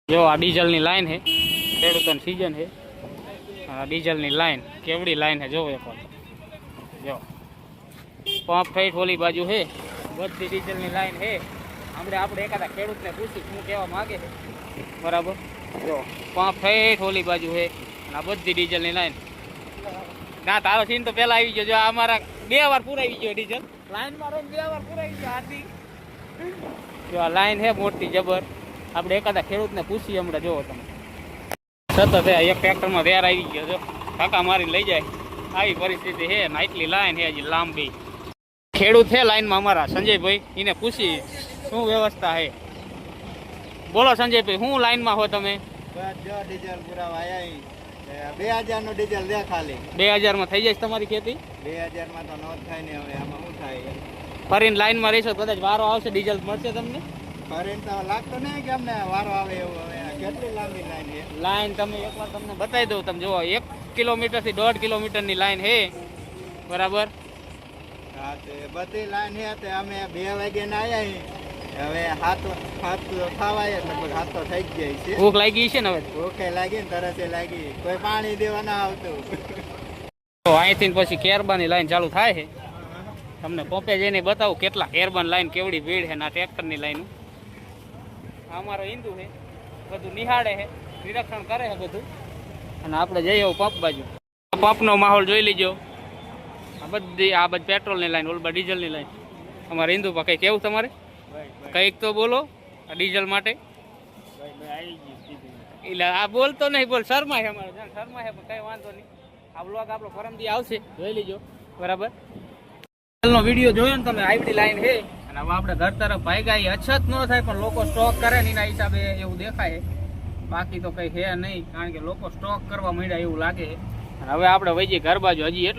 જો આ ડીઝલની લાઈન છે, ખેડૂતોની સીઝન છે. આ ડીઝલની લાઈન કેવડી લાઈન છે જોવો એક વાર. જો પંપ થઈ ઓલી બાજુ છે, બધી ડીઝલની લાઈન છે. આપણે એકાદા ખેડૂતને પૂછી શું કહેવા માગે છે, બરાબર. જો પંપ થઈ ઓલી બાજુ છે, આ બધી ડીઝલની લાઈન. ના તારો સીન તો પહેલા આવી ગયો. જો અમારા 2 વાર પૂરાઈ ગયો ડીઝલ લાઈનમાં રહીને, 2 વાર પૂરાઈ ગયો હાર્દિક. જો આ લાઈન છે મોટી જબર. આપણે એકાદા ખેડૂતને પૂછીએ હમણાં. જોવો તમે સતત એક ટ્રેક્ટરમાં વેર આવી ગયો. જો કાકા મારી લઈ જાય આવી પરિસ્થિતિ છે ને. આટલી લાઈન છે હજી લાંબી. ખેડૂત છે લાઈનમાં અમારા સંજયભાઈ, એને પૂછી શું વ્યવસ્થા છે. બોલો સંજયભાઈ, શું લાઈનમાં હો તમે? ડીઝલ પુરાવા આવ્યા 2000 નું ડીઝલ દે ખાલી. 2000 માં થઈ જાય તમારી ખેતી? 2000 માં તો ન થાય ને. હવે આમાં શું થાય? ફરીને લાઈનમાં રહીશો કદાચ વારો આવશે, ડીઝલ મળશે તમને? ફરીને તો લાગતો નહીં કે અમને વારો આવે એવું. હવે કેટલી લાંબી લાઈન છે. લાઈન તમે એકવાર તમને બતાવી દઉં. તમે જુઓ 1 કિલોમીટર થી 1.5 કિલોમીટરની લાઈન છે, બરાબર. હા, તે બધી લાઈન છે. તે અમે 2 વાગે ના આવ્યા. હવે હાથ ખાવાય લગભગ હાથ તો થઈ જ જાય છે. ભૂખ લાગી છે ને? હવે ભૂખે લાગી ને તરસે લાગી. કોઈ પાણી દેવા ના આવતું. તો અહીંથી પછી કેરબાની લાઈન ચાલુ થાય છે. તમને પંપે જઈને બતાવું કેટલા કેરબાન લાઈન કેવડી ભીડ છે. ના ટ્રેક્ટરની લાઈન અમારો હિન્દુ છે, બધું નિહાળે છે, નિરીક્ષણ કરે છે બધું. અને આપણે જઈએ પંપ બાજુ. પંપનો માહોલ જોઈ લીજો. આ બધી પેટ્રોલની લાઈન, ઓલબા ડીઝલની લાઈન. અમારે હિન્દુ પર કંઈ કેવું તમારે? કંઈક તો બોલો આ ડીઝલ માટે. એટલે આ બોલતો નહીં, બોલ શર્મા છે અમારો. શર્મા છે પણ કંઈ વાંધો નહીં. આ બ્લોગ આપણો પરમદી આવશે, જોઈ લીજો, બરાબર. નો વિડીયો જોયો ને તમે? આઈડી લાઈન છે અને હવે આપણે ઘર તરફ ભાગ્યા. અછત ન થાય પણ લોકો સ્ટોક કરે ને એના હિસાબે એવું દેખાય. બાકી તો કંઈ છે નહીં, કારણ કે લોકો સ્ટોક કરવા માંડ્યા એવું લાગે. અને હવે આપણે વહી જઈએ ઘર બાજુ. હજી એટલું